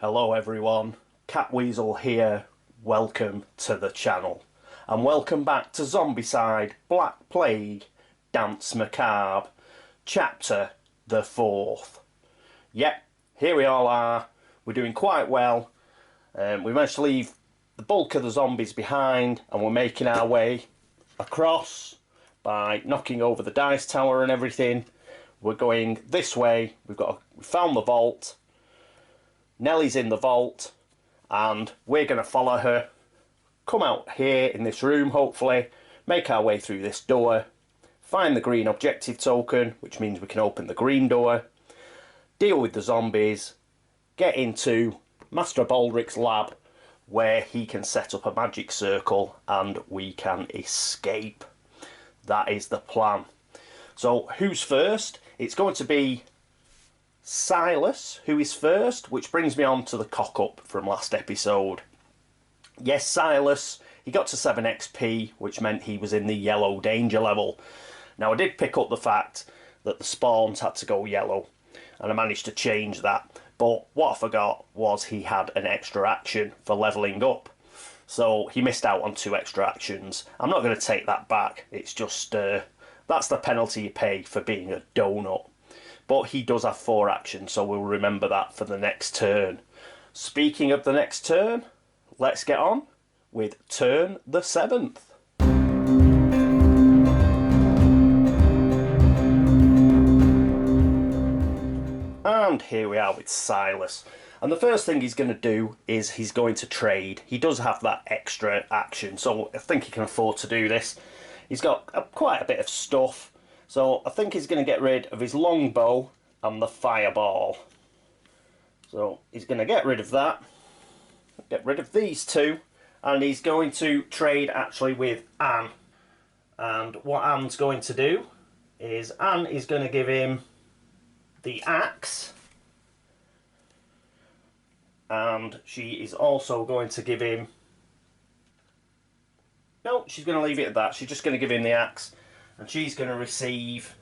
Hello everyone, Catweazle here, welcome to the channel. And welcome back to Zombicide, Black Plague, Dance Macabre, Chapter the 4th. Yep, here we all are, we're doing quite well. We managed to leave the bulk of the zombies behind and we're making our way across by knocking over the dice tower and everything. We're going this way, we found the vault. Nellie's in the vault and we're going to follow her, come out here in this room hopefully, make our way through this door, find the green objective token, which means we can open the green door, deal with the zombies, get into Master Baldric's lab where he can set up a magic circle and we can escape. That is the plan. So who's first? It's going to be Silas, who is first, which brings me on to the cock-up from last episode. Yes, Silas, he got to 7 XP, which meant he was in the yellow danger level. Now, I did pick up the fact that the spawns had to go yellow, and I managed to change that. But what I forgot was he had an extra action for levelling up. So he missed out on 2 extra actions. I'm not going to take that back. It's just, that's the penalty you pay for being a donut. But he does have 4 actions, so we'll remember that for the next turn. Speaking of the next turn, let's get on with turn the 7th. And here we are with Silas. And the first thing he's going to do is he's going to trade. He does have that extra action, so I think he can afford to do this. He's got quite a bit of stuff. So I think he's going to get rid of his longbow and the fireball. So he's going to get rid of that, get rid of these 2, and he's going to trade actually with Anne. And what Anne's going to do is Anne is going to give him the axe, and she is also going to give him... No, she's going to leave it at that. She's just going to give him the axe. And she's going to receive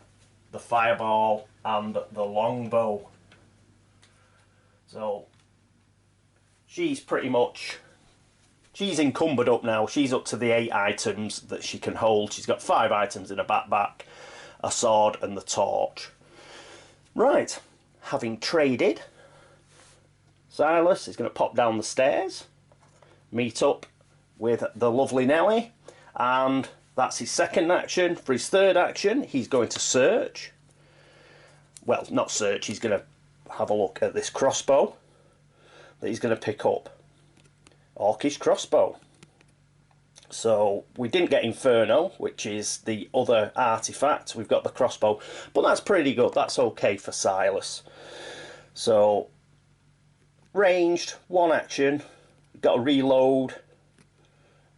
the fireball and the longbow. So she's pretty much, she's encumbered up now. She's up to the 8 items that she can hold. She's got 5 items in a backpack, a sword and the torch. Right, having traded, Silas is going to pop down the stairs, meet up with the lovely Nellie, and that's his second action. For his third action, he's going to search. Well, not search, he's going to have a look at this crossbow that he's going to pick up. Orcish crossbow. So, we didn't get Inferno, which is the other artifact. We've got the crossbow, but that's pretty good. That's okay for Silas. So, ranged, 1 action. We've got to reload.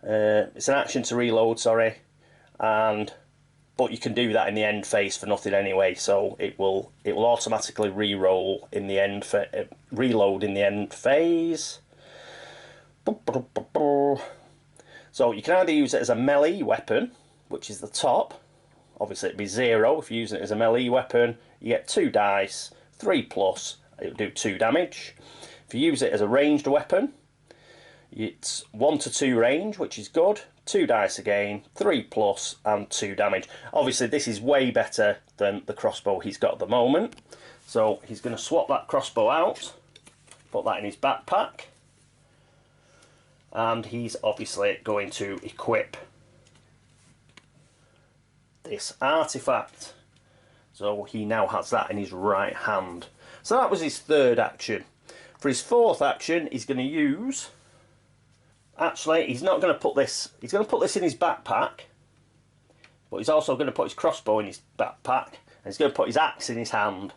It's an action to reload, sorry. But you can do that in the end phase for nothing anyway, so it will automatically reload in the end phase. So you can either use it as a melee weapon, which is the top. Obviously it'd be 0 if you're using it as a melee weapon. You get 2 dice, 3+, it'll do 2 damage. If you use it as a ranged weapon, it's 1 to 2 range, which is good. 2 dice again, 3+ and 2 damage. Obviously this is way better than the crossbow he's got at the moment. So he's going to swap that crossbow out, put that in his backpack, and he's obviously going to equip this artifact. So he now has that in his right hand. So that was his third action. For his fourth action, he's going to use... Actually, he's not going to put this... He's going to put this in his backpack. But he's also going to put his crossbow in his backpack. And he's going to put his axe in his hand.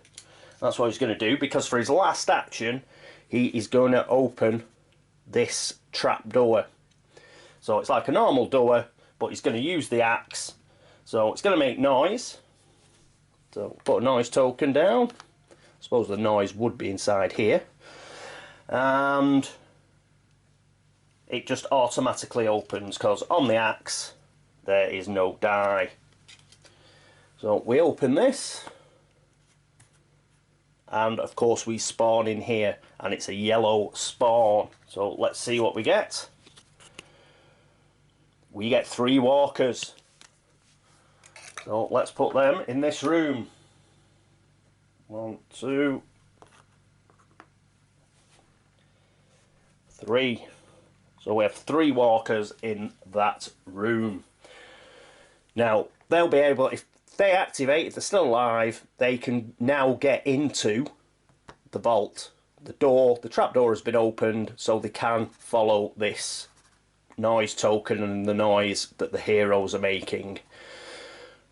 That's what he's going to do. Because for his last action, he is going to open this trap door. So it's like a normal door. But he's going to use the axe. So it's going to make noise. So put a noise token down. I suppose the noise would be inside here. And... it just automatically opens because on the axe there is no die. So we open this and of course we spawn in here, and it's a yellow spawn. So let's see what we get. We get 3 walkers. So let's put them in this room. 1, 2, 3. So we have 3 walkers in that room. Now they'll be able, if they activate, if they're still alive, they can now get into the vault. The door, the trapdoor has been opened, so they can follow this noise token and the noise that the heroes are making.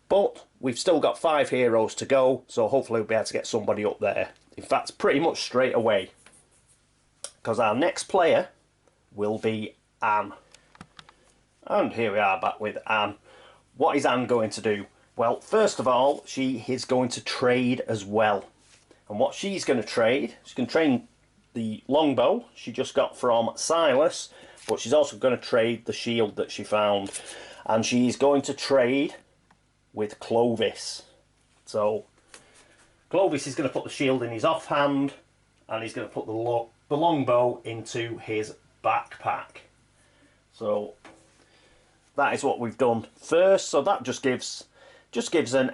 But we've still got 5 heroes to go, so hopefully we'll be able to get somebody up there. In fact, pretty much straight away, because our next player will be Anne. And here we are back with Anne. What is Anne going to do? Well, first of all, she is going to trade as well. And what she's going to trade, she's going to trade the longbow she just got from Silas, but she's also going to trade the shield that she found. And she's going to trade with Clovis. So Clovis is going to put the shield in his offhand, and he's going to put the longbow into his backpack. So that is what we've done first. So that just gives an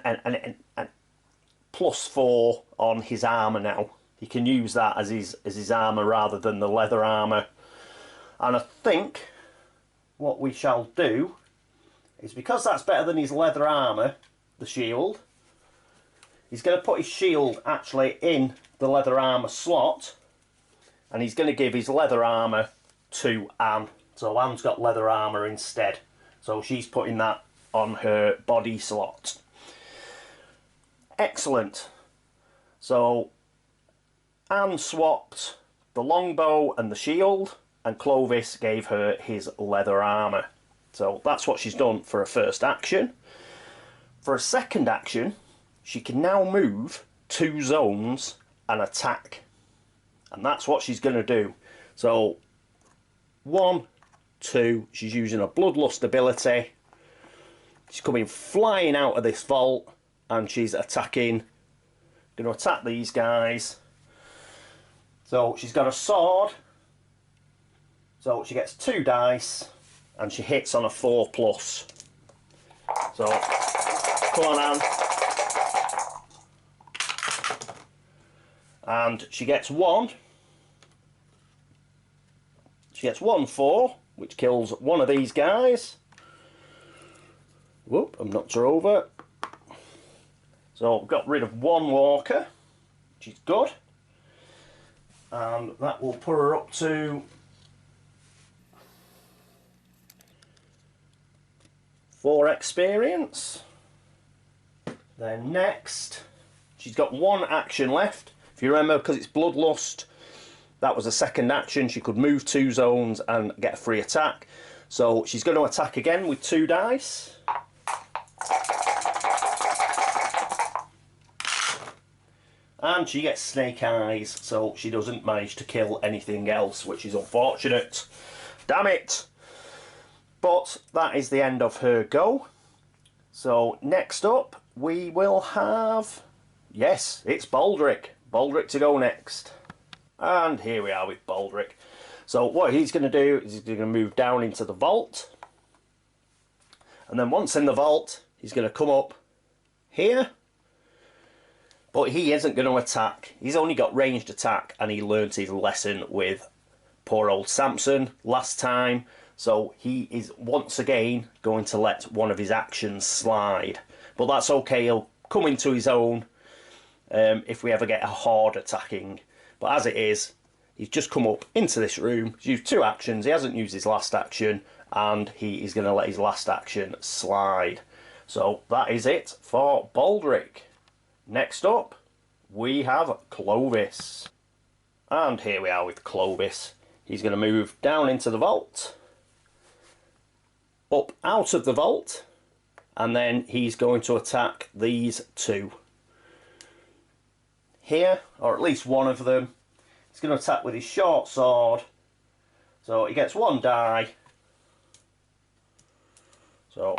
+4 on his armour now. He can use that as his armour rather than the leather armour. And I think what we shall do is, because that's better than his leather armour, the shield, he's going to put his shield actually in the leather armour slot, and he's going to give his leather armour to Anne. So Anne's got leather armour instead. So she's putting that on her body slot. Excellent. So Anne swapped the longbow and the shield, and Clovis gave her his leather armour. So that's what she's done for a first action. For a second action, she can now move 2 zones and attack. And that's what she's going to do. So 1, 2, she's using a bloodlust ability. She's coming flying out of this vault, and she's attacking, going to attack these guys. So she's got a sword, so she gets 2 dice, and she hits on a 4+. So come on, Anne. And she gets 1. She gets 1 4, which kills one of these guys. Whoop, I've knocked her over. So I've got rid of 1 walker, which is good. And that will put her up to 4 experience. Then next, she's got 1 action left. If you remember, because it's bloodlust, that was a second action. She could move 2 zones and get a free attack. So she's going to attack again with 2 dice. And she gets snake eyes, so she doesn't manage to kill anything else, which is unfortunate. Damn it! But that is the end of her go. So next up we will have, yes, it's Baldric. Baldric to go next. And here we are with Baldric. So what he's going to do is he's going to move down into the vault. And then once in the vault, he's going to come up here. But he isn't going to attack. He's only got ranged attack, and he learnt his lesson with poor old Samson last time. So he is once again going to let one of his actions slide. But that's okay, he'll come into his own if we ever get a horde attacking. But as it is, he's just come up into this room. He's used 2 actions, he hasn't used his last action, and he is going to let his last action slide. So that is it for Baldric. Next up, we have Clovis. And here we are with Clovis. He's going to move down into the vault, up out of the vault, and then he's going to attack these 2. Here, or at least one of them. He's going to attack with his short sword. So he gets 1 die. So,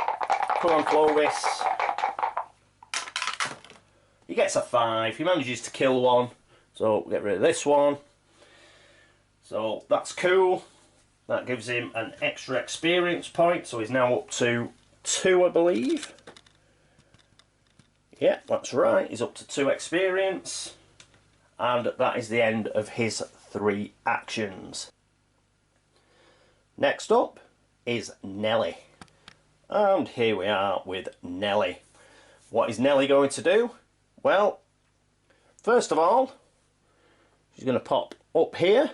come on, Clovis. He gets a 5. He manages to kill one. So get rid of this one. So that's cool. That gives him an extra experience point, so he's now up to 2, I believe. Yeah, that's right, he's up to 2 experience. And that is the end of his 3 actions. Next up is Nellie. And here we are with Nellie. What is Nellie going to do? Well, first of all, she's going to pop up here,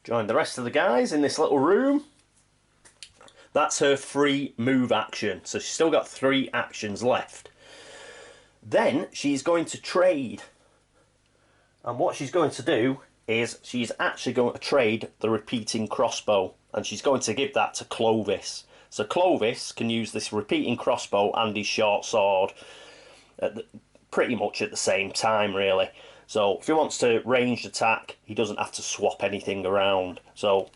join the rest of the guys in this little room. That's her free move action, so she's still got 3 actions left. Then she's going to trade, and what she's going to do is she's actually going to trade the repeating crossbow, and she's going to give that to Clovis. So Clovis can use this repeating crossbow and his short sword pretty much at the same time, really. So if he wants to ranged attack, he doesn't have to swap anything around. So,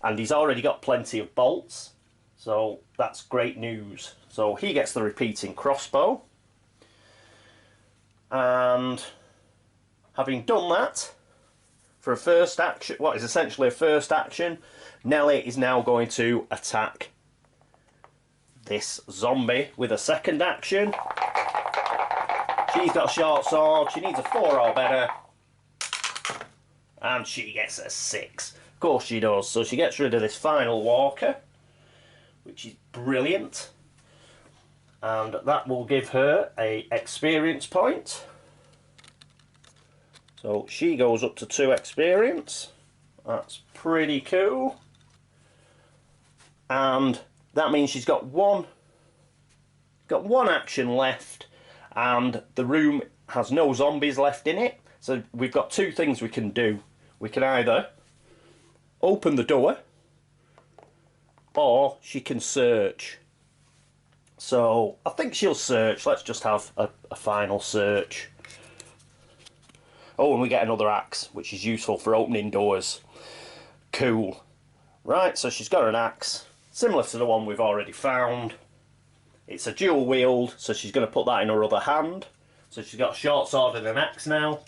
and he's already got plenty of bolts, so that's great news. So he gets the repeating crossbow, and having done that, for a first action, what is essentially a first action, Nellie is now going to attack this zombie with a second action. She's got a short sword, she needs a 4 or better, and she gets a 6. Of course she does, so she gets rid of this final walker, which is brilliant, and that will give her a experience point. So she goes up to 2 experience. That's pretty cool. And that means she's got one action left, and the room has no zombies left in it. So we've got 2 things we can do. We can either open the door, or she can search. So I think she'll search. Let's just have a final search. Oh, and we get another axe, which is useful for opening doors. Cool. Right, so she's got an axe, similar to the one we've already found. It's a dual wield, so she's going to put that in her other hand. So she's got a short sword and an axe now.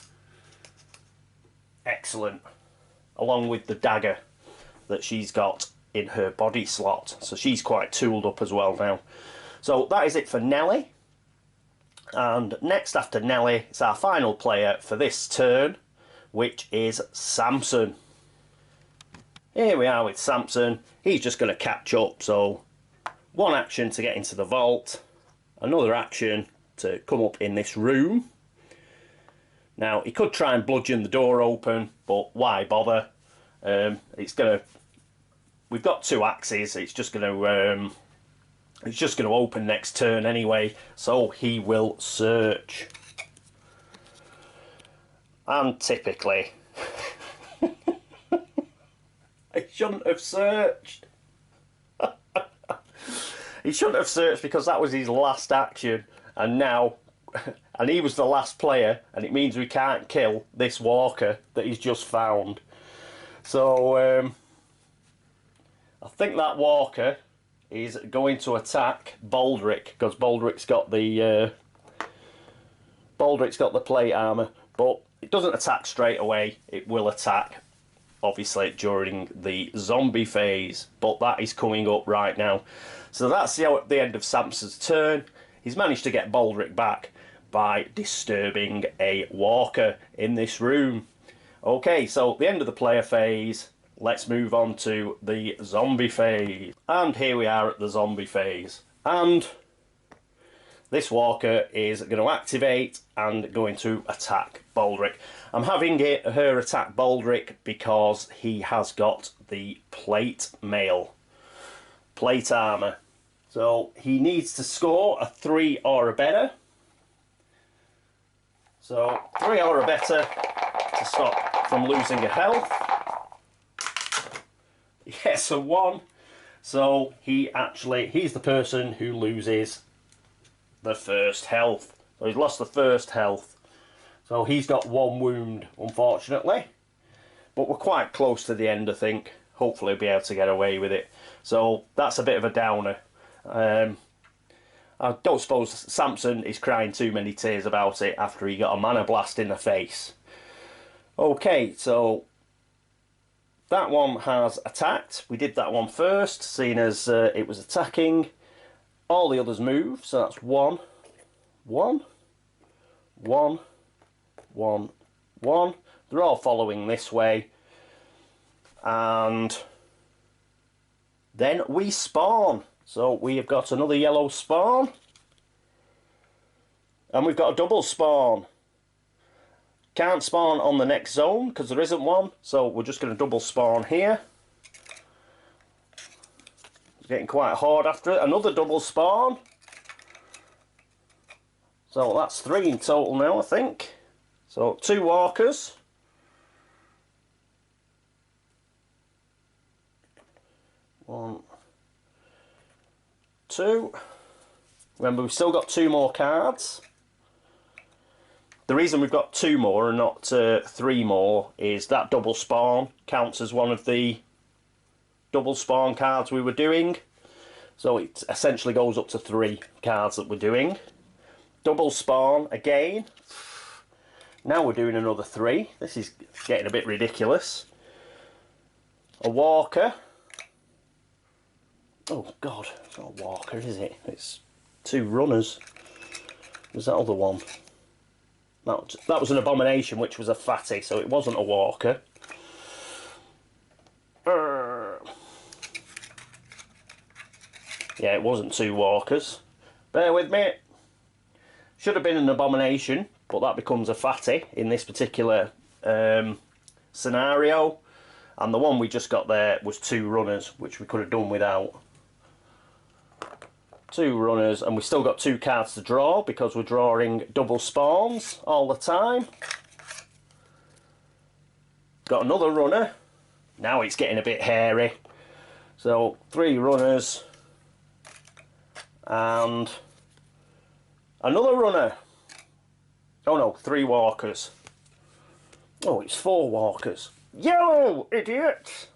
Excellent. Along with the dagger that she's got in her body slot. So she's quite tooled up as well now. So that is it for Nellie. And next after Nellie, it's our final player for this turn, which is Samson. Here we are with Samson. He's just going to catch up, so 1 action to get into the vault, another action to come up in this room. Now, he could try and bludgeon the door open, but why bother? We've got 2 axes, it's just going to open next turn anyway, so he will search. And typically, he shouldn't have searched. He shouldn't have searched because that was his last action, and now, and he was the last player, and it means we can't kill this walker that he's just found. So, I think that walker is going to attack Baldric, because Baldric's got the plate armor, but it doesn't attack straight away. It will attack, obviously, during the zombie phase, but that is coming up right now. So that's the end of Samson's turn. He's managed to get Baldric back by disturbing a walker in this room. Okay, so the end of the player phase. Let's move on to the zombie phase. And here we are at the zombie phase. And this walker is going to activate and going to attack Baldric. I'm having her attack Baldric because he has got the plate mail, plate armor. So he needs to score a 3 or a better. So 3 or a better to stop from losing a health. Yes, a 1. So he's the person who loses the first health. So he's lost the first health. So he's got 1 wound, unfortunately. But we're quite close to the end, I think. Hopefully we'll be able to get away with it. So that's a bit of a downer. I don't suppose Samson is crying too many tears about it after he got a mana blast in the face. Okay, so that one has attacked. We did that one first, seeing as it was attacking. All the others move, so that's 1, 1, 1, 1, 1. They're all following this way. And then we spawn. So we have got another yellow spawn. And we've got a double spawn. Can't spawn on the next zone because there isn't one. So we're just going to double spawn here. It's getting quite hard after it. Another double spawn. So that's 3 in total now, I think. So 2 walkers. 1, 2. Remember, we've still got 2 more cards. The reason we've got 2 more and not 3 more is that double spawn counts as one of the double spawn cards we were doing. So it essentially goes up to 3 cards that we're doing. Double spawn again. Now we're doing another 3. This is getting a bit ridiculous. A walker. Oh God, it's not a walker, is it? It's 2 runners. There's that other one. That was an abomination, which was a fatty, so it wasn't a walker. Yeah, it wasn't 2 walkers. Bear with me. Should have been an abomination, but that becomes a fatty in this particular scenario. And the one we just got there was 2 runners, which we could have done without. 2 runners, and we've still got 2 cards to draw because we're drawing double spawns all the time. Got another runner. Now it's getting a bit hairy. So 3 runners and another runner. Oh no, 3 walkers. Oh, it's 4 walkers. Yellow, idiot!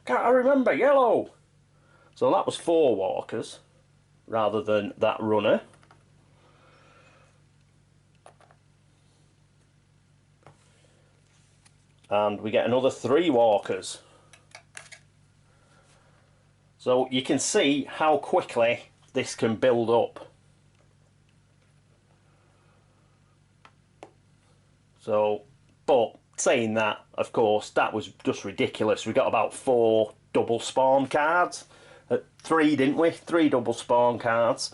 Can't I remember? Yellow! So that was 4 walkers rather than that runner. And we get another 3 walkers. So you can see how quickly this can build up. So, but saying that, of course, that was just ridiculous. We got about 4 double spawn cards. 3, didn't we? 3 double spawn cards.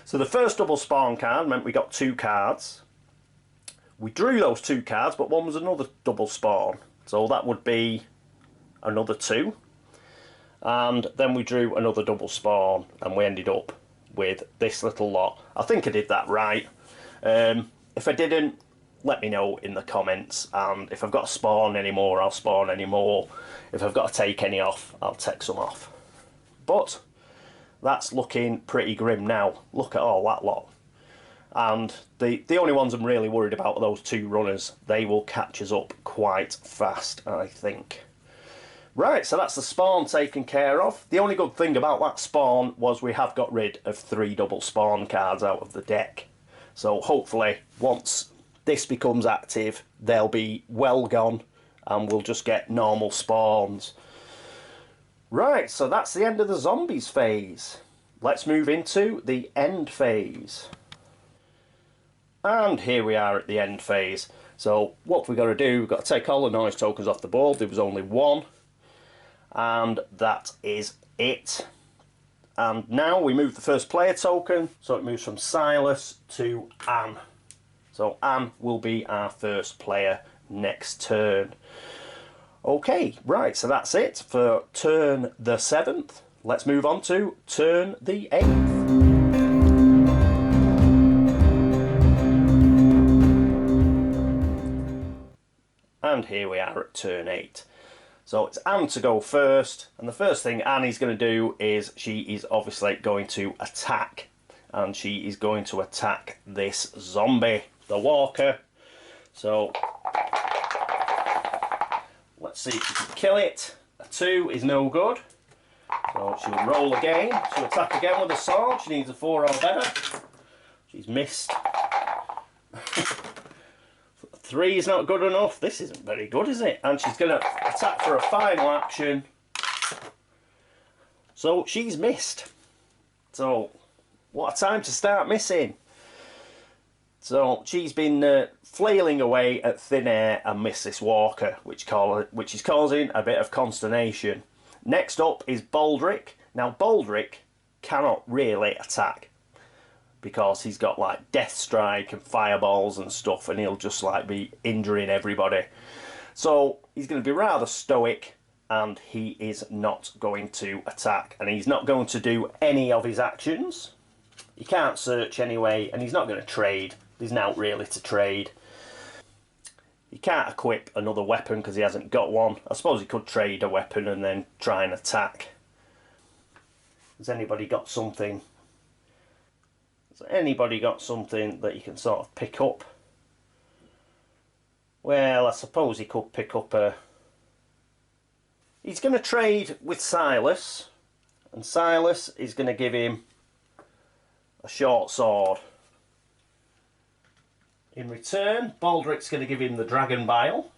So the first double spawn card meant we got 2 cards. We drew those 2 cards, but one was another double spawn. So that would be another 2. And then we drew another double spawn, and we ended up with this little lot. I think I did that right. If I didn't, let me know in the comments, and if I've got to spawn any more, I'll spawn any more. If I've got to take any off, I'll take some off. But that's looking pretty grim now. Look at all that lot. And the only ones I'm really worried about are those 2 runners. They will catch us up quite fast, I think. Right, so that's the spawn taken care of. The only good thing about that spawn was we have got rid of 3 double spawn cards out of the deck. So hopefully, once this becomes active, they'll be well gone and we'll just get normal spawns. Right, so that's the end of the zombies phase. Let's move into the end phase. And here we are at the end phase. So what we've got to do, we've got to take all the noise tokens off the board. There was only 1. And that is it. And now we move the first player token. So it moves from Silas to Anne. So Anne will be our first player next turn. Okay, right, so that's it for turn the 7th. Let's move on to turn the 8th. And here we are at turn 8. So it's Anne to go first, and the first thing Annie's going to do is she is obviously going to attack. And she is going to attack this zombie, the walker. So let's see if she can kill it. A 2 is no good. So she'll roll again. She'll attack again with a sword. She needs a 4 or better. She's missed. 3 is not good enough. This isn't very good, is it? And she's going to attack for a final action. So she's missed. So what a time to start missing. So she's been flailing away at thin air and missed this walker, which is causing a bit of consternation. Next up is Baldric. Now Baldric cannot really attack because he's got like death strike and fireballs and stuff, and he'll just like be injuring everybody. So he's going to be rather stoic, and he is not going to attack, and he's not going to do any of his actions. He can't search anyway, and he's not going to trade. There's not really to trade. He can't equip another weapon because he hasn't got one. I suppose he could trade a weapon and then try and attack. Has anybody got something? Has anybody got something that you can sort of pick up? Well, I suppose he could pick up a... He's going to trade with Silas, and Silas is going to give him a short sword. In return, Baldric's going to give him the dragon bile.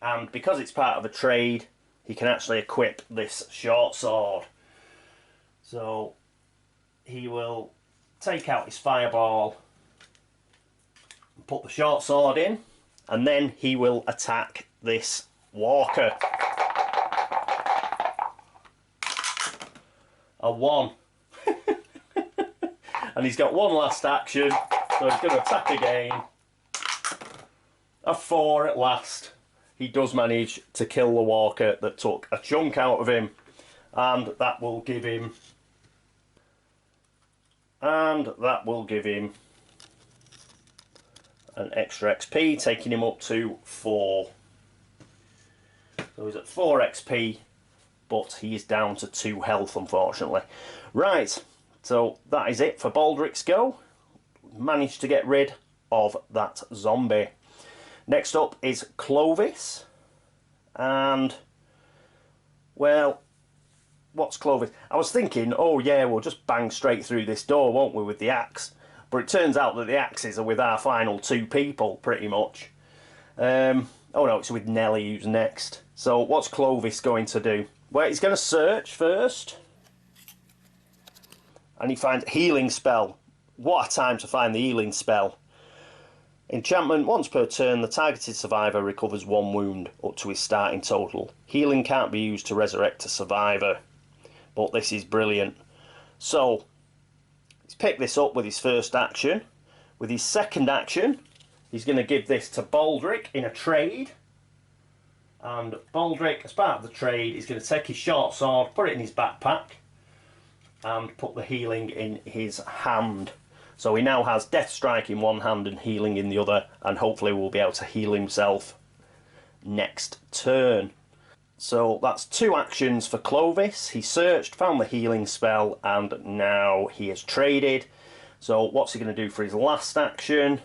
And because it's part of a trade, he can actually equip this short sword. So he will take out his fireball and put the short sword in, and then he will attack this walker. A 1. And he's got one last action, so he's going to attack again. A 4 at last. He does manage to kill the walker that took a chunk out of him, and that will give him... an extra XP, taking him up to 4. So he's at 4 XP, but he is down to 2 health, unfortunately. Right. So that is it for Baldric's go. Managed to get rid of that zombie. Next up is Clovis. And, well, what's Clovis? I was thinking, oh yeah, we'll just bang straight through this door, won't we, with the axe? But it turns out that the axes are with our final 2 people, pretty much. Oh no, it's with Nellie who's next. So what's Clovis going to do? Well, he's going to search first. And he finds healing spell. What a time to find the healing spell. Enchantment, once per turn, the targeted survivor recovers 1 wound up to his starting total. Healing can't be used to resurrect a survivor. But this is brilliant. So, he's picked this up with his first action. With his second action, he's going to give this to Baldric in a trade. And Baldric, as part of the trade, is going to take his short sword, put it in his backpack, and put the healing in his hand. So he now has Death Strike in one hand and healing in the other, and hopefully will be able to heal himself next turn. So that's 2 actions for Clovis. He searched, found the healing spell, and now he has traded. So what's he going to do for his last action?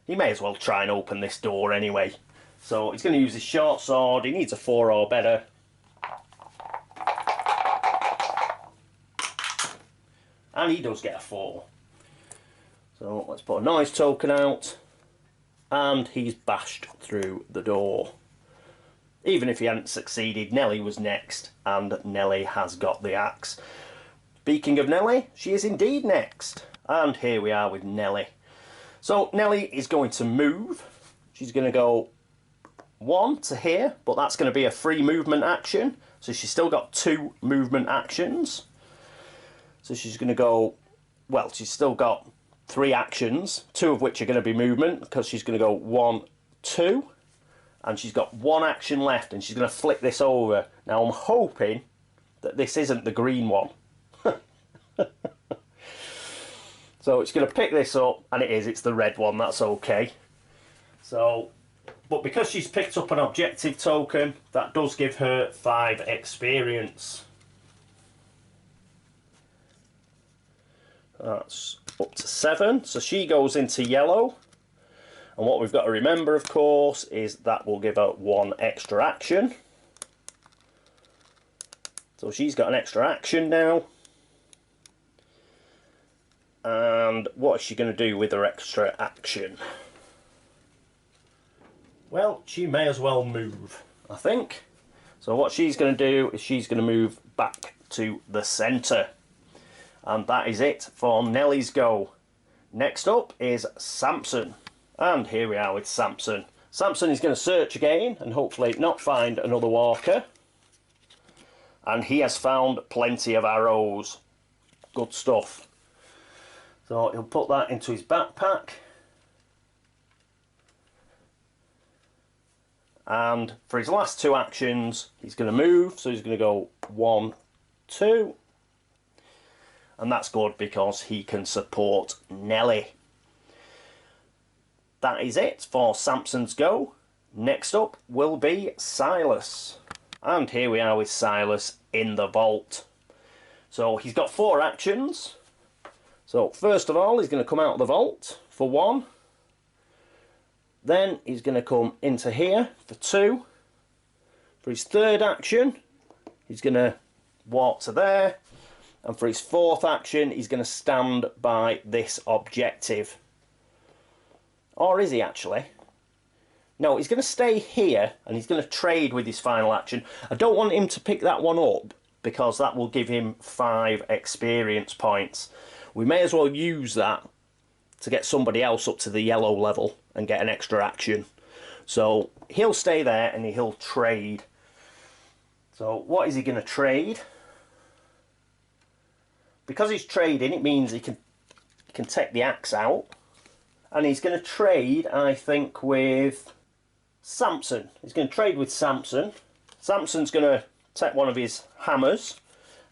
He may as well try and open this door anyway. So he's going to use his short sword. He needs a 4 or better. And he does get a 4. So let's put a noise token out. And he's bashed through the door. Even if he hadn't succeeded, Nellie was next. And Nellie has got the axe. Speaking of Nellie, she is indeed next. And here we are with Nellie. So Nellie is going to move. She's going to go 1 to here. But that's going to be a free movement action. So she's still got 2 movement actions. So she's going to go, well, she's still got 3 actions, 2 of which are going to be movement, because she's going to go 1, 2, and she's got 1 action left, and she's going to flick this over. Now I'm hoping that this isn't the green one. So it's going to pick this up, and it is, it's the red one, that's okay. So, but because she's picked up an objective token, that does give her 5 experience. That's up to 7, so she goes into yellow, and what we've got to remember, of course, is that will give her 1 extra action. So she's got an extra action now. And what is she going to do with her extra action? Well, she may as well move, I think. So what she's going to do is she's going to move back to the centre. And that is it for Nellie's go. Next up is Samson. And here we are with Samson. Samson is going to search again and hopefully not find another walker. And he has found plenty of arrows. Good stuff. So he'll put that into his backpack. And for his last two actions, he's going to move. So he's going to go 1, 2. And that's good because he can support Nellie. That is it for Samson's go. Next up will be Silas. And here we are with Silas in the vault. So he's got 4 actions. So first of all, he's going to come out of the vault for 1. Then he's going to come into here for 2. For his third action, he's going to walk to there. And for his fourth action, he's going to stand by this objective. Or is he actually? No, he's going to stay here and he's going to trade with his final action. I don't want him to pick that one up because that will give him 5 experience points. We may as well use that to get somebody else up to the yellow level and get an extra action. So he'll stay there and he'll trade. So what is he going to trade? Because he's trading, it means he can take the axe out. And he's going to trade, I think, with Samson. He's going to trade with Samson. Samson's going to take one of his hammers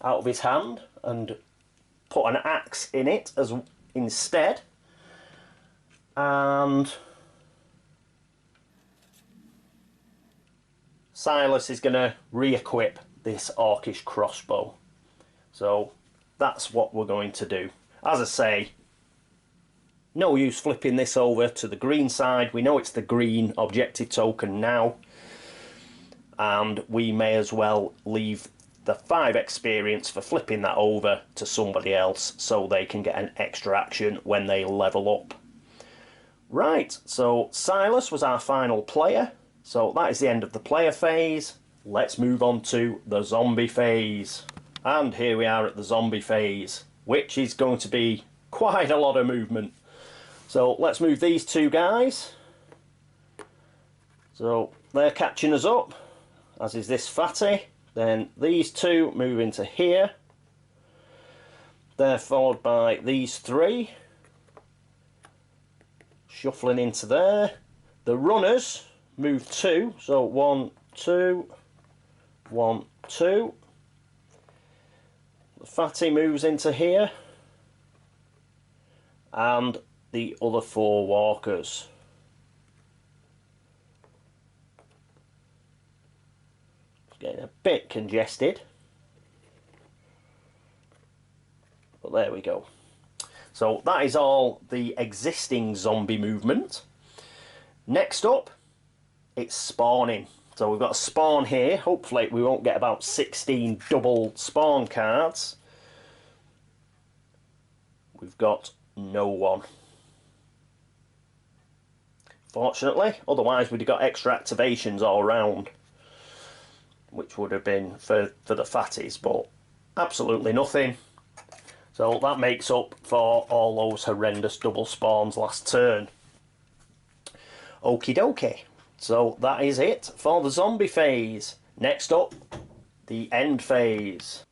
out of his hand and put an axe in it as instead. And Silas is going to re-equip this orcish crossbow. So that's what we're going to do. As I say, no use flipping this over to the green side. We know it's the green objective token now. And we may as well leave the 5 experience for flipping that over to somebody else so they can get an extra action when they level up. Right, so Silas was our final player. So that is the end of the player phase. Let's move on to the zombie phase. And here we are at the zombie phase, which is going to be quite a lot of movement. So let's move these 2 guys. So they're catching us up, as is this fatty. Then these 2 move into here. They're followed by these 3. Shuffling into there. The runners move 2. So 1, 2, 1, 2. The fatty moves into here. And the other 4 walkers. It's getting a bit congested. But there we go. So that is all the existing zombie movement. Next up, it's spawning. So we've got a spawn here. Hopefully we won't get about 16 double spawn cards. We've got no one. Fortunately, otherwise we'd have got extra activations all around, which would have been for the fatties, but absolutely nothing. So that makes up for all those horrendous double spawns last turn. Okie dokie. So that is it for the zombie phase. Next up, the end phase.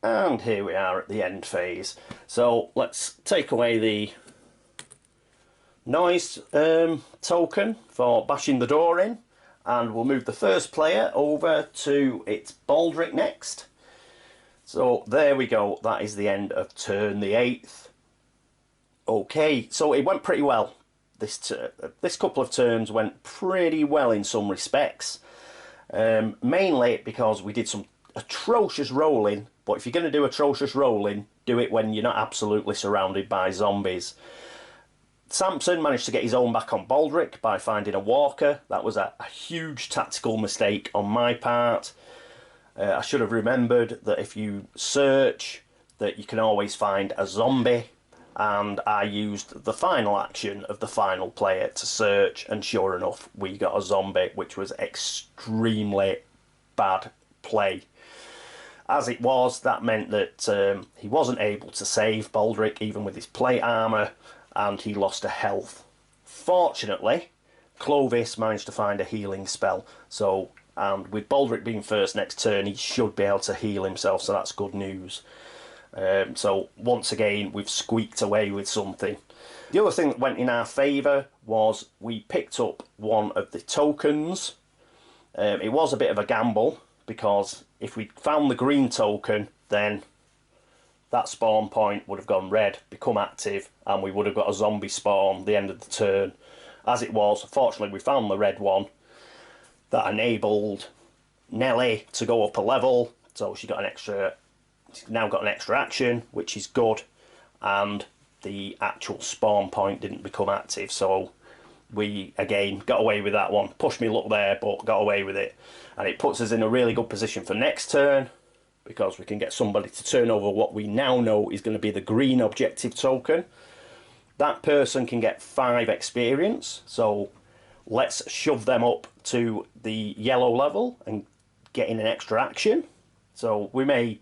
And here we are at the end phase. So let's take away the noise token for bashing the door in, and we'll move the first player over to its Baldric next. So there we go, that is the end of turn the 8th. Okay, so it went pretty well. This couple of turns went pretty well in some respects, mainly because we did some atrocious rolling. But if you're going to do atrocious rolling, do it when you're not absolutely surrounded by zombies. Samson managed to get his own back on Baldric by finding a walker. That was a huge tactical mistake on my part. I should have remembered that if you search, that you can always find a zombie and I used the final action of the final player to search, and sure enough we got a zombie, which was extremely bad play. As it was, that meant that he wasn't able to save Baldric even with his plate armour, and he lost a health. Fortunately, Clovis managed to find a healing spell, so, and with Baldric being first next turn, he should be able to heal himself, so that's good news. So once again, we've squeaked away with something. The other thing that went in our favour was we picked up one of the tokens. It was a bit of a gamble, because if we found the green token, then that spawn point would have gone red, become active, and we would have got a zombie spawn at the end of the turn. As it was, fortunately we found the red one. That enabled Nellie to go up a level, so she's now got an extra action, which is good, and the actual spawn point didn't become active, so we again got away with that one. Pushed me luck there, but got away with it, and it puts us in a really good position for next turn, because we can get somebody to turn over what we now know is going to be the green objective token. That person can get 5 experience, so let's shove them up to the yellow level and get in an extra action. So we may...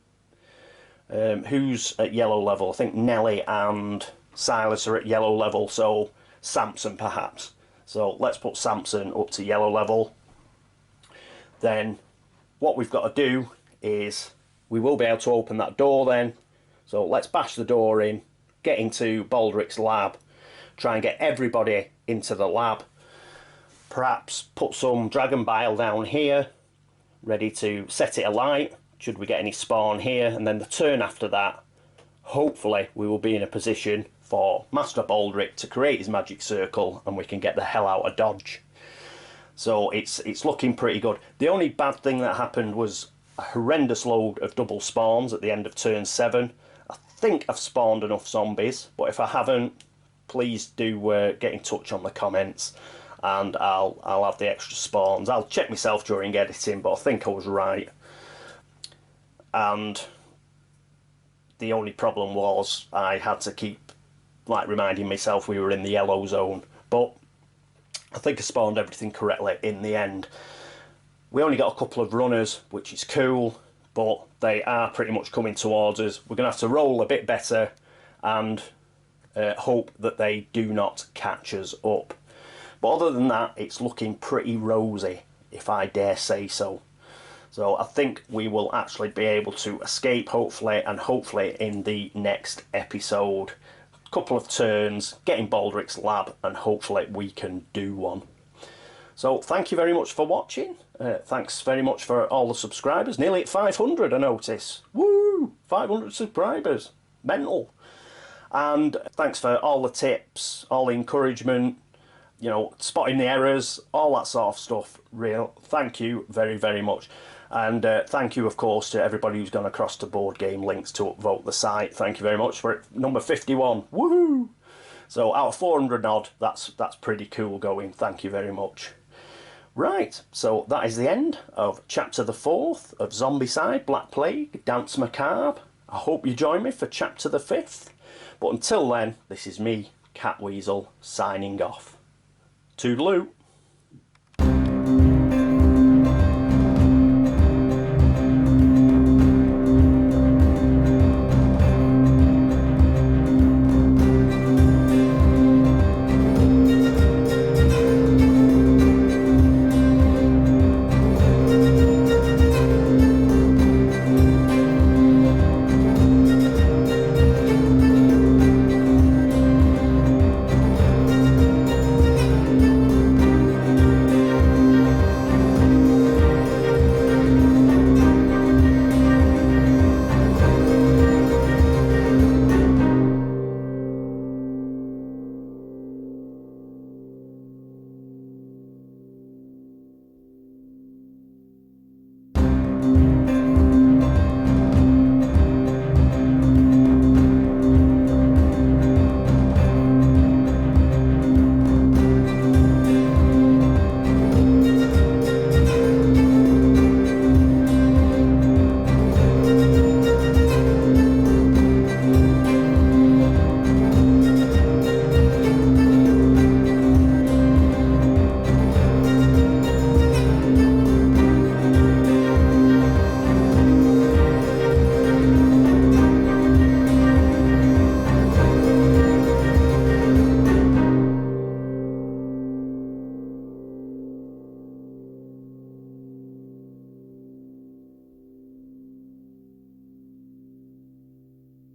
who's at yellow level? I think Nellie and Silas are at yellow level, so Samson perhaps. So let's put Samson up to yellow level. Then what we've got to do is we will be able to open that door then. So let's bash the door in, get into Baldric's lab, try and get everybody into the lab. Perhaps put some dragon bile down here, ready to set it alight should we get any spawn here, and then the turn after that, hopefully we will be in a position for Master Baldric to create his magic circle and we can get the hell out of Dodge. So it's looking pretty good. The only bad thing that happened was a horrendous load of double spawns at the end of turn 7. I think I've spawned enough zombies, but if I haven't, please do get in touch on the comments and I'll have the extra spawns. I'll check myself during editing, but I think I was right. And the only problem was I had to keep reminding myself we were in the yellow zone, but I think I spawned everything correctly in the end. We only got a couple of runners, which is cool, but they are pretty much coming towards us. We're going to have to roll a bit better and hope that they do not catch us up. But other than that, it's looking pretty rosy, if I dare say so. So I think we will actually be able to escape, hopefully, and hopefully in the next episode. A couple of turns, get in Baldric's lab, and hopefully we can do one. So thank you very much for watching. Thanks very much for all the subscribers. Nearly at 500, I notice. Woo! 500 subscribers. Mental. And thanks for all the tips, all the encouragement, you know, spotting the errors, all that sort of stuff. Real. Thank you very, very much. And thank you, of course, to everybody who's gone across to Board Game Links to upvote the site. Thank you very much for it. Number 51. Woohoo! So out of 400 odd, that's pretty cool going. Thank you very much. Right, so that is the end of chapter the 4th of Zombicide, Black Plague, Dance Macabre. I hope you join me for chapter the 5th. But until then, this is me, Catweazle, signing off. Toodaloo.